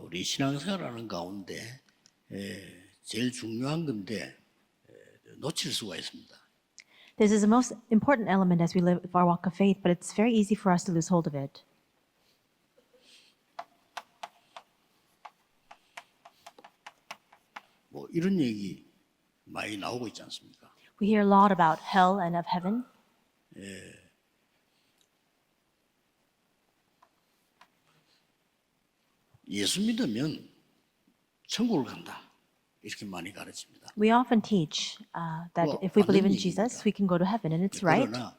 우리 신앙생활하는 가운데 제일 중요한 건데 놓칠 수가 있습니다. This is the most important element as we live our walk of faith, but it's very easy for us to lose hold of it. 뭐 이런 얘기 많이 나오고 있지 않습니까? We hear a lot about hell and of heaven. 예수 믿으면 천국을 간다. 이렇게 많이 가르칩니다. We often teach that Well, if we believe in 맞는 Jesus, 얘기입니다. we can go to heaven, and it's right. 그러나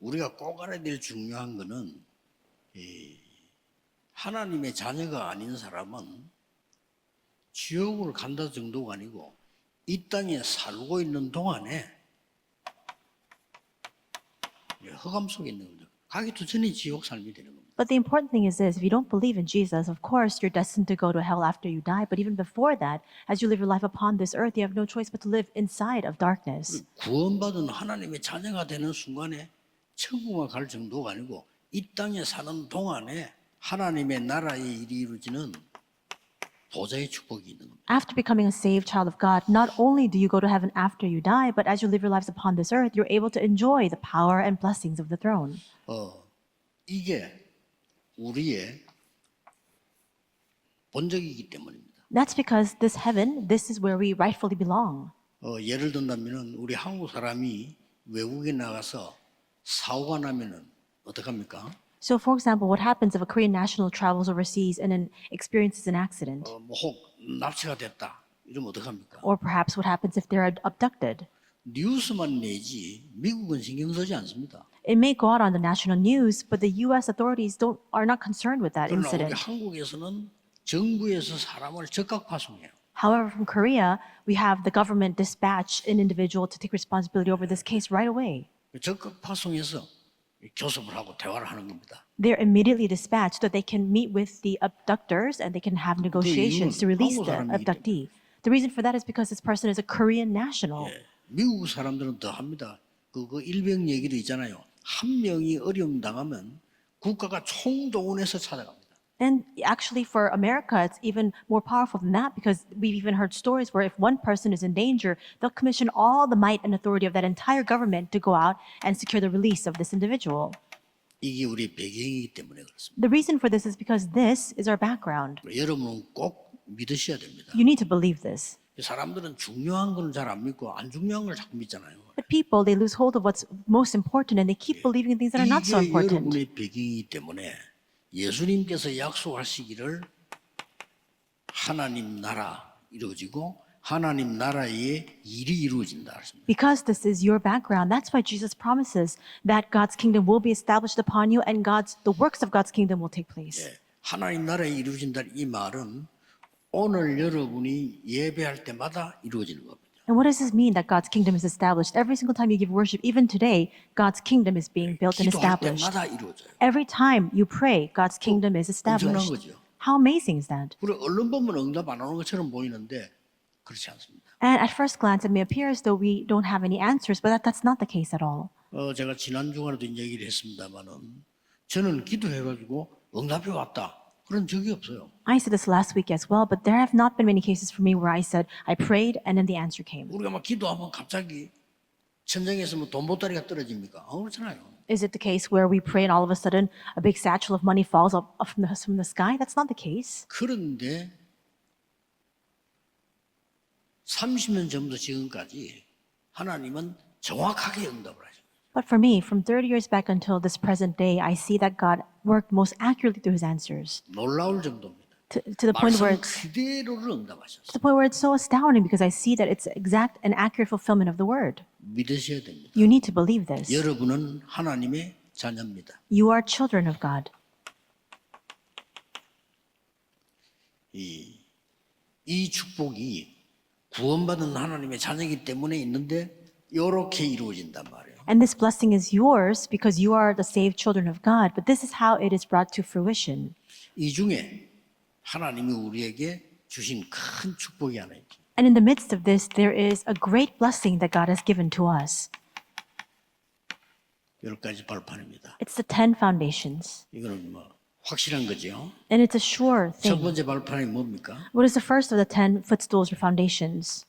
우리가 꼭 알아야 될 중요한 거는 하나님의 자녀가 아닌 사람은 지옥으로 간다 정도가 아니고 이 땅에 살고 있는 동안에 흑암 속에 있는 거죠. 가기도 전에 지옥 삶이 되는 겁니다. But the important thing is this: if you don't believe in Jesus, of course you're destined to go to hell after you die. But even before that, as you live your life upon this earth, you have no choice but to live inside of darkness. 구원받은 하나님의 자녀가 되는 순간에 천국에 갈 정도가 아니고 이 땅에 사는 동안에 하나님의 나라의 일이 이루어지는 보좌의 축복이 있는 겁니다. After becoming a saved child of God, not only do you go to heaven after you die, but as you live your lives upon this earth, you're able to enjoy the power and blessings of the throne. 이게 우리의 본적이기 때문입니다. That's because this heaven, this is where we rightfully belong. 예를 든다면은 우리 한국 사람이 외국에 나가서 사고가 나면은 어떡합니까? So, for example, what happens if a Korean national travels overseas and then experiences an accident? 혹 납치가 됐다. 이러면 어떡합니까? Or perhaps what happens if they're abducted? 뉴스만 내지 미국은 신경 쓰지 않습니다. It may go out on the national news, but the U.S. authorities are not concerned with that 그러나 우리 incident. 한국에서는 정부에서 사람을 적극 파송해요. However, from Korea, we have the government dispatch an individual to take responsibility over this case right away. 적극 파송해서 교섭을 하고 대화를 하는 겁니다. They're immediately dispatched so they can meet with the abductors and they can have negotiations to release the abductee. The reason for that is because this person is a Korean national. 미국 사람들은 더 합니다. 그 일병 얘기도 있잖아요. 한 명이 어려움 당하면 국가가 총동원해서 찾아갑니다. And actually, for America, it's even more powerful than that because we've even heard stories where if one person is in danger, they'll commission all the might and authority of that entire government to go out and secure the release of this individual. 이게 우리 배경이기 때문에 그렇습니다. The reason for this is because this is our background. 여러분은 꼭 믿으셔야 됩니다. You need to believe this. 사람들은 중요한 건 잘 안 믿고 안 중요한 걸 자꾸 믿잖아요. But people, they lose hold of what's most important and they keep believing in things that are not so 이게 important. 여러분의 배경이기 때문에 예수님께서 약속하시기를 하나님 나라 이루어지고 하나님 나라의 일이 이루어진다. Because this is your background, that's why Jesus promises that God's kingdom will be established upon you and the works of God's kingdom will take place. 하나님 나라에 이루어진다 이 말은 오늘 여러분이 예배할 때마다 이루어지는 겁니다. And what does this mean that God's kingdom is established? Every single time you give worship, even today, God's kingdom is being built and 기도할 established. 때마다 이루어져요. Every time you pray, God's kingdom is established. 거죠. How amazing is that? 우리 언론 보면 응답 안 오는 것처럼 보이는데 그렇지 않습니다. And at first glance, it may appear as though we don't have any answers, but that's not the case at all. 제가 지난 주간에도 얘기를 했습니다만은 저는 기도해가지고 응답이 왔다 그런 적이 없어요. I said this last week as well, but there have not been many cases for me where I said, I prayed and then the answer came. 우리가 막 기도하면 갑자기 천장에서 뭐 돈 보따리가 떨어집니까? 그렇잖아요. Is it the case where we pray and all of a sudden a big satchel of money falls up from the sky? That's not the case. 그런데 30년 전부터 지금까지 하나님은 정확하게 응답을 하십니다. But for me, from 30 years back until this present day, I see that God worked most accurately through his answers 놀라울 정도입니다. to the point where 말씀 그대로를 응답하셨어요. to the point where it's so astounding because I see that it's exact and accurate fulfillment of the word. 믿으셔야 됩니다. You need to believe this. 여러분은 하나님의 자녀입니다. You are children of God. 이 축복이 구원받은 하나님의 자녀이기 때문에 있는데 이렇게 이루어진단 말이에요. And this blessing is yours because you are the saved children of God. But this is how it is brought to fruition. 이 중에 하나님이 우리에게 주신 큰 축복이 하나 있죠. And in the midst of this, there is a great blessing that God has given to us. 10가지 발판입니다. It's the 10 foundations. 이거는 뭐 확실한 거죠. And it's a sure 첫 thing. 번째 발판이 뭡니까? What is the first of the 10 footstools or foundations?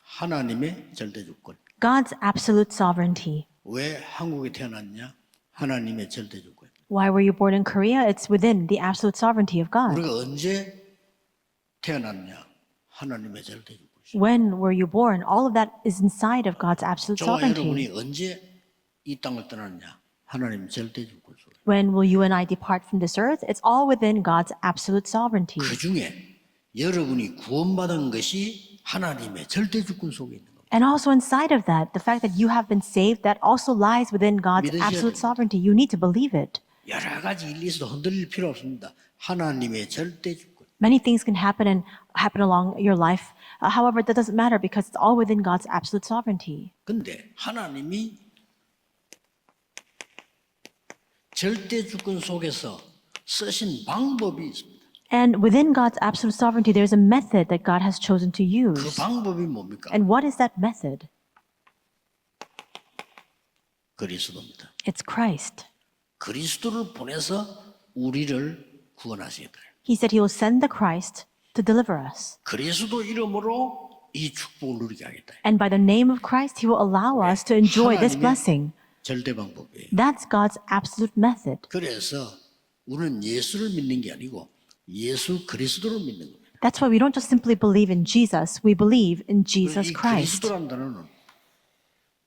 하나님의 절대 주권. God's absolute sovereignty. 왜 한국에 태어났냐? 하나님의 절대 주권. Why were you born in Korea? It's within the absolute sovereignty of God. 우리가 언제 태어났냐? 하나님의 절대 주권. When were you born? All of that is inside of God's absolute 저와 sovereignty. 여러분이 언제 이 땅을 떠났냐? 하나님 절대 주권 속에. When will you and I depart from this earth? It's all within God's absolute sovereignty. 그 중에 여러분이 구원받은 것이 하나님의 절대 주권 속에 있는 겁니다. And also inside of that, the fact that you have been saved, that also lies within God's 믿으셔야 absolute 됩니다. sovereignty. You need to believe it. 여러 가지 일이 있어도 흔들릴 필요 없습니다. 하나님의 절대 주권. Many things can happen along your life. However, that doesn't matter because it's all within God's absolute sovereignty. 근데 하나님이 절대 주권 속에서 쓰신 방법이 있습니다. And within God's absolute sovereignty, there's a method that God has chosen to 그 use. 방법이 뭡니까? And what is that method? 그리스도입니다. It's Christ. 그리스도를 보내서 우리를 구원하시겠다. He said he will send the Christ to deliver us. 그리스도 이름으로 이 축복을 누리게 하겠다. And by the name of Christ, he will allow us to enjoy this 하나님의 blessing. 절대 방법이에요. That's God's absolute method. 그래서 우리는 예수를 믿는 게 아니고 예수 그리스도를 믿는 겁니다. That's why we don't just simply believe in Jesus, we believe in Jesus 이 Christ. 그리스도라는 단어는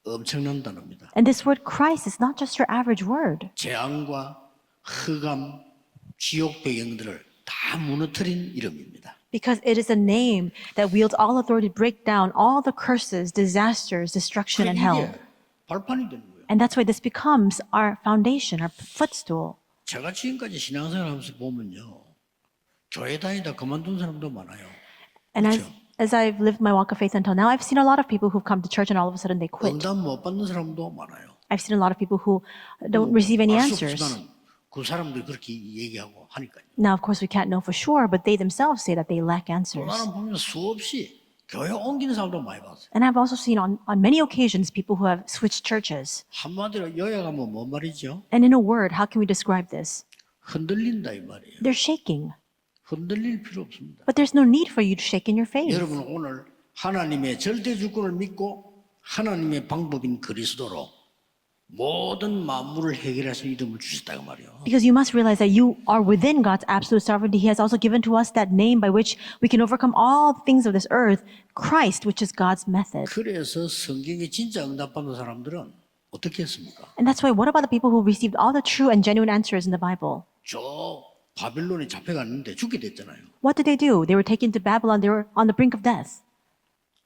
엄청난 단어입니다. And this word Christ is not just your average word. 재앙과 흑암, 지옥 배경들을 다 무너뜨린 이름입니다. Because it is a name that wields all authority to break down all the curses, disasters, destruction, and hell. 이게 발판이 되는 거예요. And that's why this becomes our foundation, our footstool. 제가 지금까지 신앙생활 하면서 보면요. 교회 다니다 그만둔 사람도 많아요. And as I've lived my walk of faith until now, I've seen a lot of people who've come to church and all of a sudden they quit. 응답 못 받는 사람도 많아요. I've seen a lot of people who don't receive any 알 수 answers. 없지만은 그 사람들이 그렇게 얘기하고 하니까요. Now, of course, we can't know for sure, but they themselves say that they lack 또 answers. 나는 보면 수없이 교회 옮기는 사람도 많이 봤어요. And I've also seen on many occasions people who have switched churches. 한마디로 요약하면 뭔 말이죠? And in a word, how can we describe this? 흔들린다 이 말이에요. They're shaking. 흔들릴 필요 없습니다. But there's no need for you to shake in your faith. 여러분 오늘 하나님의 절대 주권을 믿고 하나님의 방법인 그리스도로 모든 만물을 해결할 수 있는 이름을 주셨다고 말이에요. Because you must realize that you are within God's absolute sovereignty. He has also given to us that name by which we can overcome all things of this earth, Christ, which is God's method. 그래서 성경에 진짜 응답받는 사람들은 어떻게 했습니까? And that's why, what about the people who received all the true and genuine answers in the Bible? 저 바빌론에 잡혀갔는데 죽게 됐잖아요. What did they do? They were taken to Babylon. They were on the brink of death.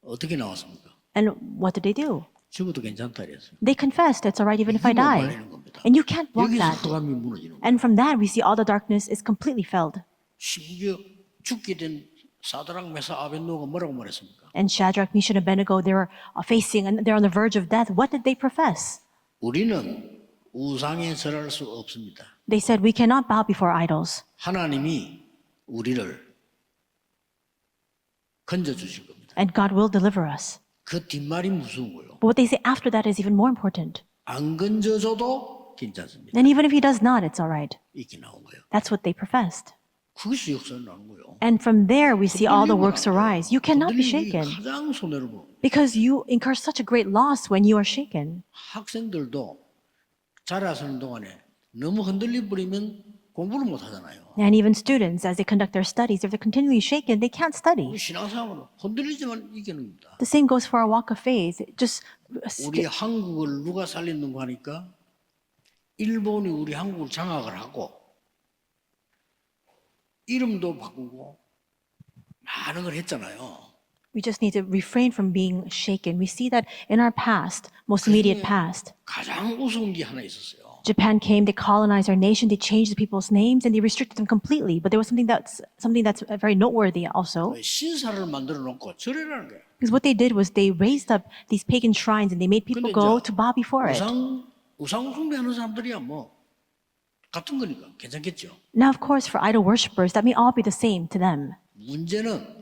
어떻게 나왔습니까? And what did they do? 죽어도 괜찮다 이랬어요. They confessed, it's all right even if I 이거 die. 말리는 겁니다. And you can't block 여기서 that. 흑암이 무너지는 거예요. And from that, we see all the darkness is completely felled. 심지어 죽게 된 사드락 메사 아벤노가 뭐라고 말했습니까? And Shadrach, Meshach, and Abednego, they were facing, and they're on the verge of death. What did they profess? 우리는 우상에 절할 수 없습니다. They said, we cannot bow before idols. 하나님이 우리를 건져 주실 겁니다. And God will deliver us. 그 뒷말이 무서운 거예요. But what they say after that is even more important. 안 건져줘도 괜찮습니다. And even if he does not, it's all right. 이렇게 나온 거예요. That's what they professed. 그것이 역사를 나온 거예요. And from there, we see all the works arise. You cannot be 흔들리는 게 shaken 가장 손해로 because you incur such a great loss when you are shaken. 학생들도 자라서는 동안에 너무 흔들려 버리면 공부를 못 하잖아요. And even students, as they conduct their studies, if they're continually shaken, they can't study. 우리 신앙생활은 흔들리지만 이기는 겁니다. The same goes for our walk of faith. Just 우리 한국을 누가 살리는가 하니까 일본이 우리 한국을 장악을 하고 이름도 바꾸고 많은 걸 했잖아요. we just need to refrain from being shaken. We see that in our past, most immediate past, 가장 우스운 게 하나 있었어요. Japan came, they colonized our nation, they changed the people's names, and they restricted them completely. But there was something that's very noteworthy also, 신사를 만들어 놓고 절해라는 거예요. because what they did was they raised up these pagan shrines and they made people 근데 go 이제 to bow before it. 우상 숭배하는 사람들이야 뭐 같은 거니까 괜찮겠죠. Now, of course, for idol worshippers, that may all be the same to them. 문제는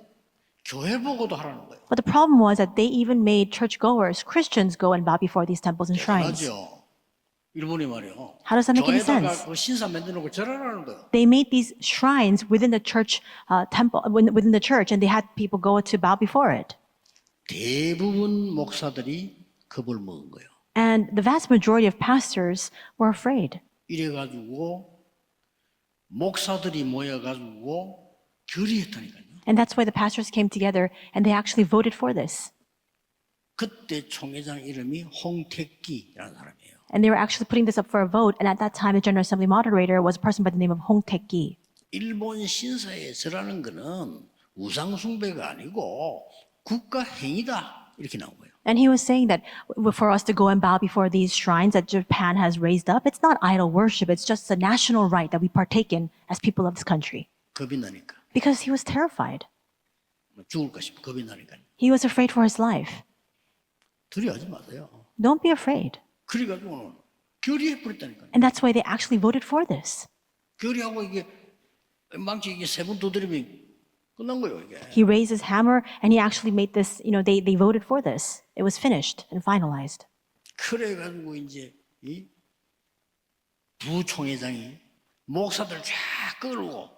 교회 보고도 하라는 거예요. But the problem was that they even made churchgoers, Christians, go and bow before these temples and shrines. 대단하죠. 일본이 말이요. How does that make any 교회에다가 sense? 그 신사 만들어놓고 절하라는 거예요. They made these shrines within the church temple, within the church, and they had people go to bow before it. 대부분 목사들이 겁을 먹은 거예요. And the vast majority of pastors were afraid. 이래가지고 목사들이 모여가지고 결의했다니까요. And that's why the pastors came together and they actually voted for this. 그때 총회장 이름이 홍택기라는 사람이에요. And they were actually putting this up for a vote. And at that time, the General Assembly moderator was a person by the name of Hong Taek-gi. 일본 신사에 절하는 거는 우상 숭배가 아니고 국가 행위다 이렇게 나온 거예요. And he was saying that for us to go and bow before these shrines that Japan has raised up, it's not idol worship. It's just a national right that we partake in as people of this country. 겁이 나니까 Because he was terrified. 죽을까 싶어 겁이 나니까 He was afraid for his life. 두려워하지 마세요. Don't be afraid. 그래가지고는 결의해 버렸다니까요. And that's why they actually voted for this. 결의하고 이게 망치 이게 세 번 두드리면 끝난 거예요 이게. He raised his hammer and he actually made this, they voted for this. It was finished and finalized. 그래가지고 이제 이 부총회장이 목사들 쫙 끌고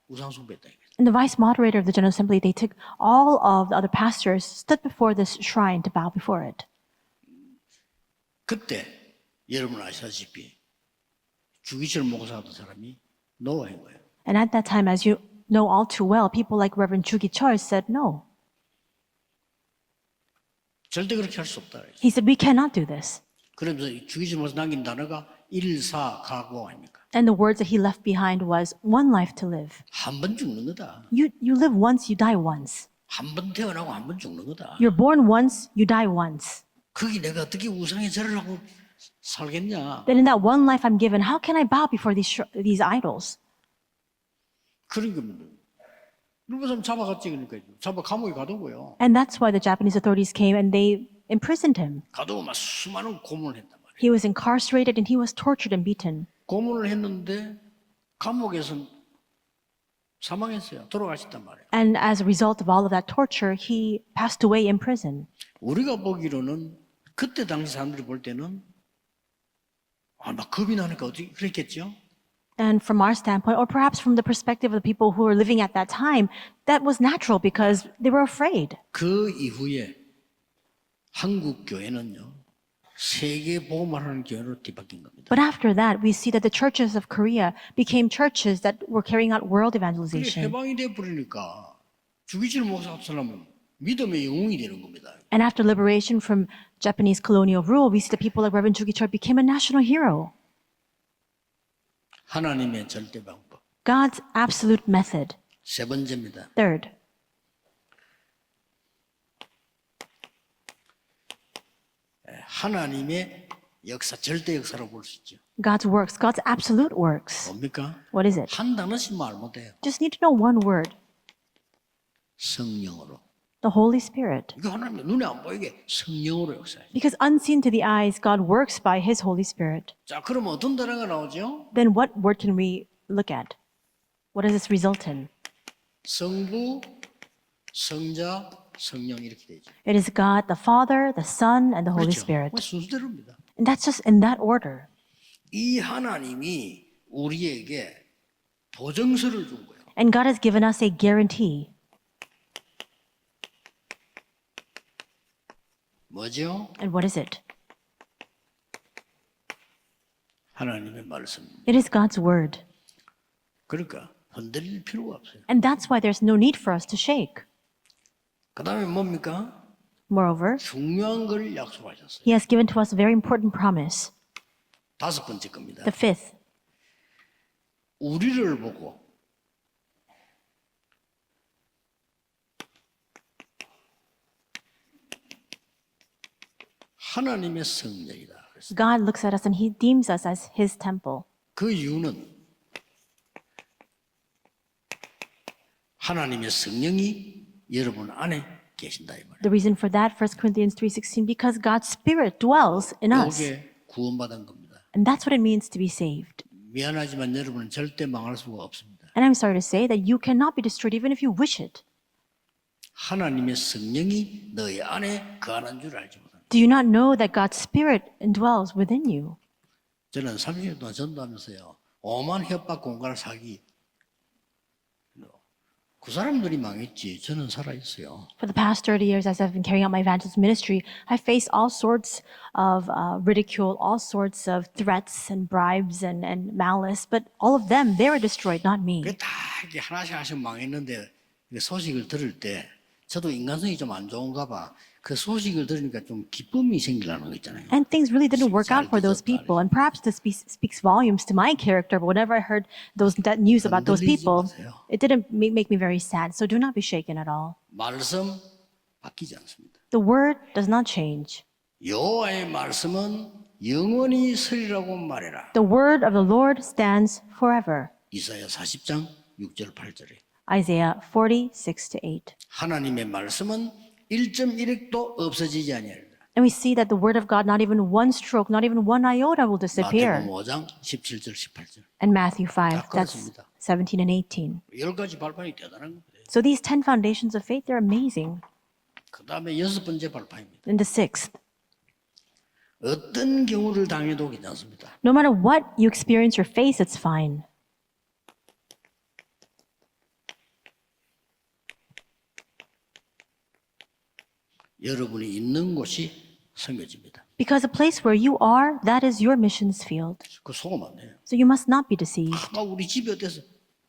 우상 숭배했다 이거예요. And the vice moderator of the General Assembly, they took all of the other pastors, stood before this shrine to bow before it. 그때 여러분 아시다시피 주기철 목사하던 사람이 노아인 거예요. And at that time, as you know all too well, people like Reverend Chu Gi-chul said no. 절대 그렇게 할 수 없다. He said, we cannot do this. 그러면서 주기철 목사 남긴 단어가 일사각오 아닙니까? And the words that he left behind was one life to live. 한 번 죽는 거다. You live once, you die once. 한 번 태어나고 한 번 죽는 거다. You're born once, you die once. 거기 내가 어떻게 우상에 절을 하고 살겠냐? Then in that one life I'm given, how can I bow before these idols? 그런 겁니다. 일본 사람 잡아갔지 그러니까 잡아 감옥에 가두고요. And that's why the Japanese authorities came and they imprisoned him. 가두고 막 수많은 고문을 했단 말이에요. He was incarcerated and he was tortured and beaten. 고문을 했는데 감옥에서 사망했어요. 돌아가셨단 말이에요. And as a result of all of that torture, he passed away in prison. 우리가 보기로는 그때 당시 사람들이 볼 때는 막 겁이 나니까 어떻게 그랬겠죠? And from our standpoint, or perhaps from the perspective of the people who were living at that time, that was natural because they were afraid. 그 이후에 한국 교회는요 세계 복음을 하는 교회로 뒤바뀐 겁니다. But after that, we see that the churches of Korea became churches that were carrying out world 그게 evangelization. 해방이 돼 버리니까 주기철 목사 같은 사람은 믿음의 영웅이 되는 겁니다. And after liberation from Japanese colonial rule, we see that people like Reverend Chu Gi-chul became a national hero. 하나님의 절대 방법. God's absolute method. 세 번째입니다. Third, 하나님의 역사, 절대 역사라고 볼 수 있죠. God's works, God's absolute works. 뭡니까? What is it? 한 단어씩 말 못해요. Just need to know one word. 성령으로. The Holy Spirit. 이거 하나님 눈에 안 보이게 성령으로 역사해. Because unseen to the eyes, God works by His Holy Spirit. 자, 그러면 어떤 단어가 나오죠? Then what word can we look at? What does this result in? 성부, 성자, 성령 이렇게 되죠. It is God, the Father, the Son, and the Holy 그렇죠? Spirit. 순서대로입니다. And that's just in that order. 이 하나님이 우리에게 보증서를 준 거예요. And God has given us a guarantee. 뭐죠? And what is it? 하나님의 말씀. It is God's word. 그러니까 흔들릴 필요가 없어요. And that's why there's no need for us to shake. 그 다음에 뭡니까? Moreover, 중요한 걸 약속하셨어요. He has given to us a very important promise. 다섯 번째 겁니다. The fifth, 우리를 보고 하나님의 성전이다. 그랬어요. God looks at us and He deems us as His temple. 그 이유는 하나님의 성령이 여러분 안에 계신다 이 말이에요. The reason for that, 1 Corinthians 3:16, because God's Spirit dwells in us. 이게 구원받은 겁니다. And that's what it means to be saved. 미안하지만 여러분은 절대 망할 수가 없습니다. And I'm sorry to say that you cannot be destroyed even if you wish it. 하나님의 성령이 너희 안에 거하는 줄 알지 못합니다. Do you not know that God's Spirit indwells within you? 저는 30년 동안 전도하면서요. 오만 협박 공갈 사기. 그 사람들이 망했지. 저는 살아있어요. For the past 30 years, as I've been carrying out my evangelist ministry, I faced all sorts of ridicule, all sorts of threats and bribes and malice, but all of them, they were destroyed, not me. 그게 다 이렇게 하나씩 하나씩 망했는데 그 소식을 들을 때 저도 인간성이 좀 안 좋은가 봐. 그 소식을 들으니까 좀 기쁨이 생기려는 거 있잖아요. And things really didn't work out for those people. And perhaps this speaks volumes to my character, but whenever I heard that news about those people, it didn't make me very sad. So do not be shaken at all. 말씀 바뀌지 않습니다. The word does not change. 여호와의 말씀은 영원히 서리라고 말해라. The word of the Lord stands forever. 이사야 40장 6절 8절에 Isaiah 40:6-8. 하나님의 말씀은 1.1획도 없어지지 아니하리라. And we see that the word of God, not even one stroke, not even one iota will disappear. 마태복음 5장 17절 18절. And Matthew 5, that's 그렇습니다. 17 and 18. 10가지 발판이 대단한 거예요. So these 10 foundations of faith, they're amazing. 그 다음에 6번째 발판입니다. And the sixth, 어떤 경우를 당해도 괜찮습니다. no matter what you experience or face, it's fine. 여러분이 있는 곳이 섬겨집니다. Because the place where you are, that is your missions field. 그 속으면 안 돼요. So you must not be deceived. 우리 집이 어때서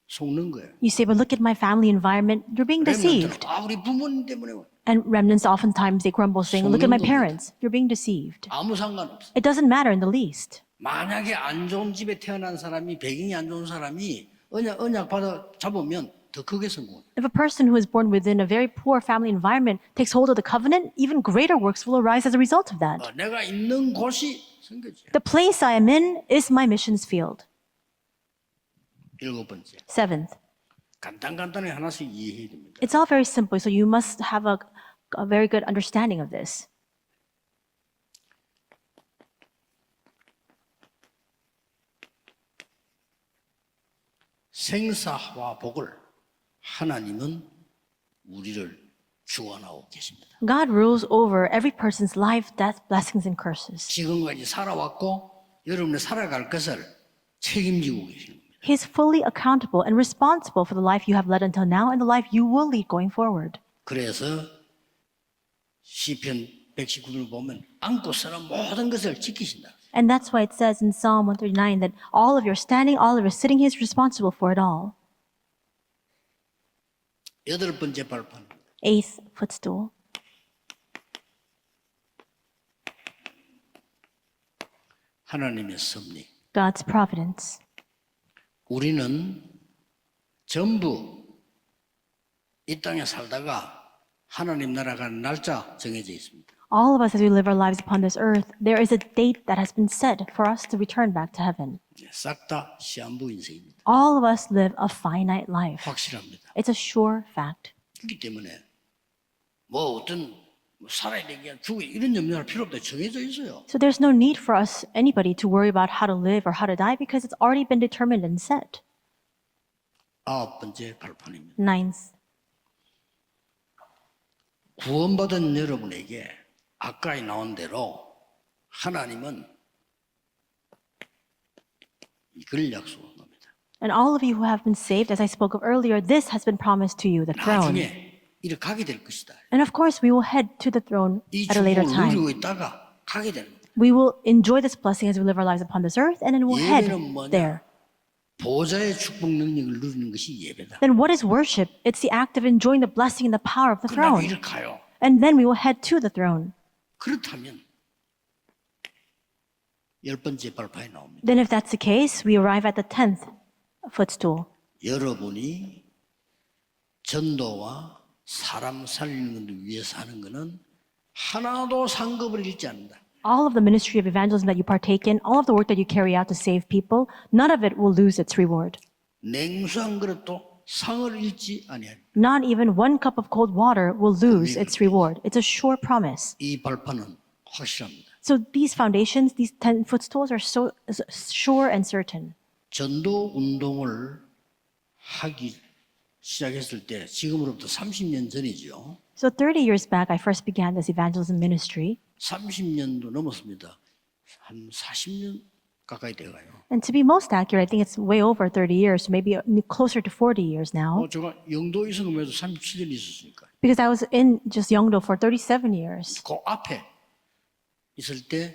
속는 거예요. You say, but look at my family environment. You're being deceived. 우리 부모님 때문에 And remnants oftentimes they grumble saying, look at my parents. You're being deceived. 아무 상관없어. It doesn't matter in the least. 만약에 안 좋은 집에 태어난 사람이 배경이 안 좋은 사람이 언약 받아 잡으면 더 크게 성공해요. If a person who is born within a very poor family environment takes hold of the covenant, even greater works will arise as a result of that. 내가 있는 곳이 섬겨져요. The place I am in is my missions field. 7번째. Seventh, 간단하게 하나씩 이해해야 됩니다. it's all very simple, so you must have a very good understanding of this. 생사와 복을 하나님은 우리를 주관하고 계십니다. God rules over every person's life, death, blessings, and curses. 지금까지 살아왔고 여러분이 살아갈 것을 책임지고 계시는 겁니다. He is fully accountable and responsible for the life you have led until now and the life you will lead going forward. 그래서 시편 119편을 보면 안고 서는 모든 것을 지키신다. And that's why it says in Psalm 139 that all of your standing, all of your sitting, He is responsible for it all. 8번째 발판. Eighth footstool. 하나님의 섭리. God's providence. 우리는 전부 이 땅에 살다가 하나님 나라가 날짜 정해져 있습니다. All of us, as we live our lives upon this earth, there is a date that has been set for us to return back to heaven. 싹 다 시한부 인생입니다. All of us live a finite life. 확실합니다. It's a sure fact. 그렇기 때문에 뭐 어떤 살아야 되게 죽어 이런 염려할 필요 없다. 정해져 있어요. So there's no need for us, anybody, to worry about how to live or how to die because it's already been determined and set. 9번째 발판입니다. Ninth, 구원받은 여러분에게 아까 나온 대로 하나님은 이걸 약속한 겁니다. and all of you who have been saved, as I spoke of earlier, this has been promised to you, the throne. 나중에 이렇게 가게 될 것이다. And of course, we will head to the throne 이 at a later 축복을 time. 누리고 있다가 가게 되는 겁니다. We will enjoy this blessing as we live our lives upon this earth, and then we'll head 예배는 뭐냐? there. 보좌의 축복 능력을 누리는 것이 예배다. Then what is worship? It's the act of enjoying the blessing and the power of the 그러나 throne. 이를 가요. And then we will head to the throne. 그렇다면 10번째 발판에 나옵니다. Then if that's the case, we arrive at the 10th footstool. 여러분이 전도와 사람 살리는 것을 위해서 하는 것은 하나도 상급을 잃지 않는다. All of the ministry of evangelism that you partake in, all of the work that you carry out to save people, none of it will lose its reward. 냉수한 그릇도 상을 잃지 아니하리. Not even one cup of cold water will lose its reward. It's a sure promise. 이 발판은 확실합니다. So these foundations, these 10 footstools are so sure and certain. 전도 운동을 하기 시작했을 때 지금으로부터 30년 전이죠. So 30 years back, I first began this evangelism ministry. 30년도 넘었습니다. 한 40년 가까이 돼가요. And to be most accurate, I think it's way over 30 years, maybe closer to 40 years now. 제가 영도에 있은 것에도 37년 있었으니까. Because I was in just Yeongdo for 37 years. 그 앞에 있을 때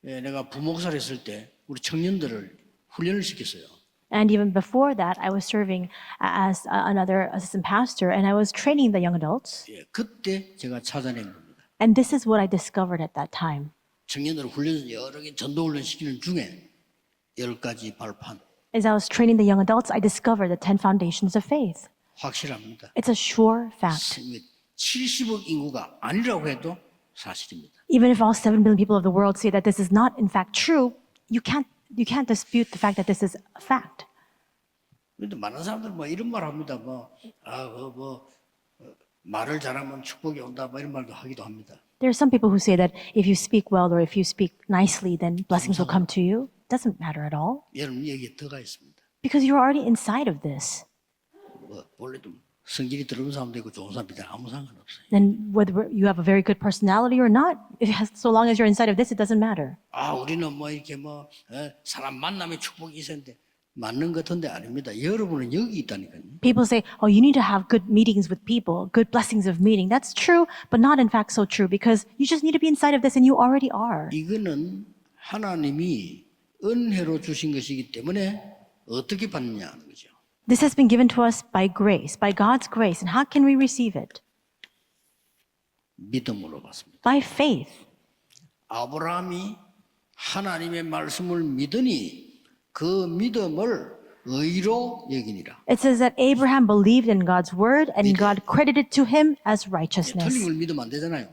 내가 부목사를 했을 때 우리 청년들을 훈련을 시켰어요. And even before that, I was serving as another assistant pastor, and I was training the young adults. 예, 그때 제가 찾아낸 겁니다. And this is what I discovered at that time. 청년들을 훈련 여러 개 전도 훈련 시키는 중에 10가지 발판 As I was training the young adults, I discovered the 10 foundations of faith. 확실합니다. It's a sure fact. 70억 인구가 아니라고 해도 사실입니다. Even if all 7 billion people of the world say that this is not in fact true, you can't dispute the fact that this is a fact. 그런데 많은 사람들은 뭐 이런 말 합니다. 말을 잘하면 축복이 온다. 뭐 이런 말도 하기도 합니다. There are some people who say that if you speak well or if you speak nicely, then blessings will come to you. It doesn't matter at all. 여러분 여기에 들어가 있습니다. Because you're already inside of this. 원래도 성질이 들어온 사람도 있고 좋은 사람도 있잖아요. 아무 상관없어요. And whether you have a very good personality or not, so long as you're inside of this, it doesn't matter. 우리는 이렇게 사람 만남에 축복이 있었는데 맞는 것 같은데 아닙니다. 여러분은 여기 있다니까요. People say, oh, you need to have good meetings with people, good blessings of meeting. That's true, but not in fact so true because you just need to be inside of this and you already are. 이거는 하나님이 은혜로 주신 것이기 때문에 어떻게 받느냐 하는 거죠. This has been given to us by grace, by God's grace. And how can we receive it? 믿음으로 받습니다. By faith. 아브라함이 하나님의 말씀을 믿으니 그 믿음을 의로 여기니라. It says that Abraham believed in God's word and God credited to him as 틀린 righteousness. 걸 믿으면 안 되잖아요.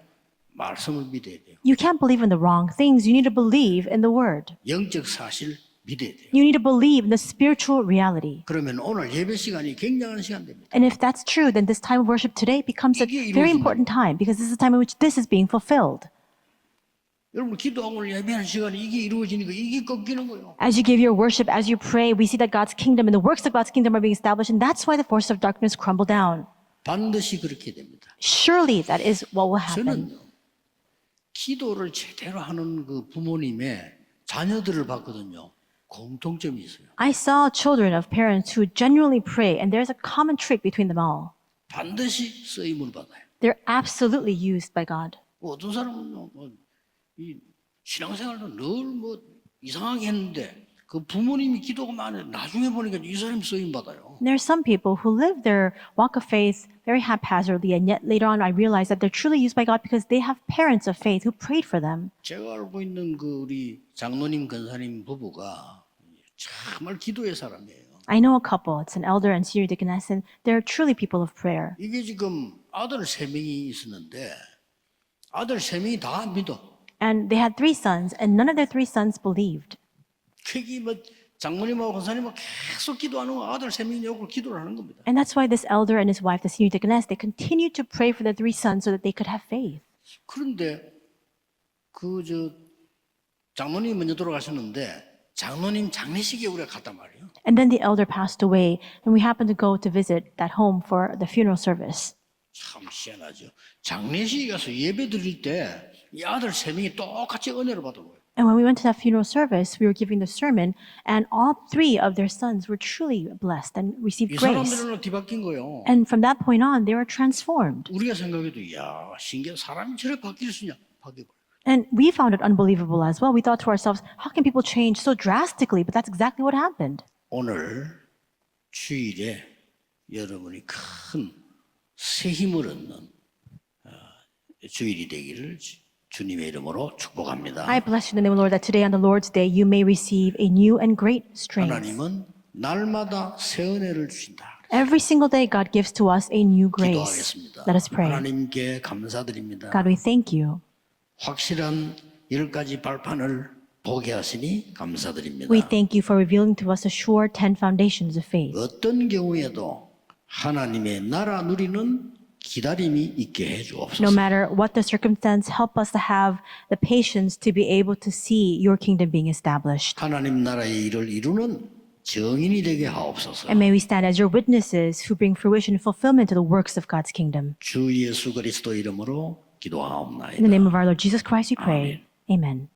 말씀을 믿어야 돼요. You can't believe in the wrong things. You need to believe in the word. 영적 사실 믿어야 돼요. You need to believe in the spiritual reality. 그러면 오늘 예배 시간이 굉장한 시간 됩니다. And if that's true, then this time of worship today becomes a 이게 very 이루어진다. important time because this is a time in which this is being fulfilled. 여러분 기도하고 예배하는 시간에 이게 이루어지니까 이게 꺾이는 거예요. As you give your worship, as you pray, we see that God's kingdom and the works of God's kingdom are being established, and that's why the forces of darkness crumble down. 반드시 그렇게 됩니다. Surely that is what will happen. 저는 기도를 제대로 하는 그 부모님의 자녀들을 봤거든요. 공통점이 있어요. I saw children of parents who genuinely pray, and there's a common trait between them all. 반드시 쓰임을 받아요. They're absolutely used by God. 어떤 사람은 이 신앙생활도 늘 이상하게 했는데 그 부모님이 기도가 많아요. 나중에 보니까 이 사람이 쓰임 받아요. And there are some people who live their walk of faith very haphazardly, and yet later on I realized that they're truly used by God because they have parents of faith who prayed for them. 제가 알고 있는 그 우리 장로님 권사님 부부가 정말 기도의 사람이에요. I know a couple. It's an elder and senior deaconess, and they're truly people of prayer. 이게 지금 아들 3명이 있었는데 아들 3명이 다 안 믿어. And they had 3 sons, and none of their 3 sons believed. 그게 장모님하고 권사님하고 계속 기도하는 거 아들 3명이 욕을 기도를 하는 겁니다. And that's why this elder and his wife, the senior deaconess, they continued to pray for the 3 sons so that they could have faith. 그런데 장모님이 먼저 돌아가셨는데 장로님 장례식에 우리가 갔단 말이에요. And then the elder passed away, and we happened to go to visit that home for the funeral service. 참 희한하죠. 장례식에 가서 예배 드릴 때 이 아들 3명이 똑같이 은혜를 받은 거예요. And when we went to that funeral service, we were giving the sermon, and all 3 of their sons were truly blessed and received 이 grace. 사람들은 뒤바뀐 거예요. And from that point on, they were transformed. 우리가 생각해도 신기한 사람이 저래 바뀔 수 있냐? 바뀌고. And we found it unbelievable as well. We thought to ourselves, how can people change so drastically? But that's exactly what happened. 오늘 주일에 여러분이 큰 새 힘을 얻는 주일이 되기를 주님의 이름으로 축복합니다. I bless you in the name of the Lord that today on the Lord's day you may receive a new and great strength. 하나님은 날마다 새 은혜를 주신다. Every single day God gives to us a new grace. 기도하겠습니다. Let us pray. 하나님께 감사드립니다. God, we thank you. 확실한 10가지 발판을 보게 하시니 감사드립니다. We thank you for revealing to us the sure 10 foundations of faith. 어떤 경우에도 하나님의 나라 누리는 기다림이 있게 해 No 주옵소서. matter what the circumstance, help us to have the patience to be able to see your kingdom being established. 하나님 나라의 일을 이루는 증인이 되게 하옵소서. And may we stand as your witnesses who bring fruition and fulfillment to the works of God's kingdom. 주 예수 그리스도 이름으로 기도하옵나이다. In the name of our Lord Jesus Christ, we pray. Amen.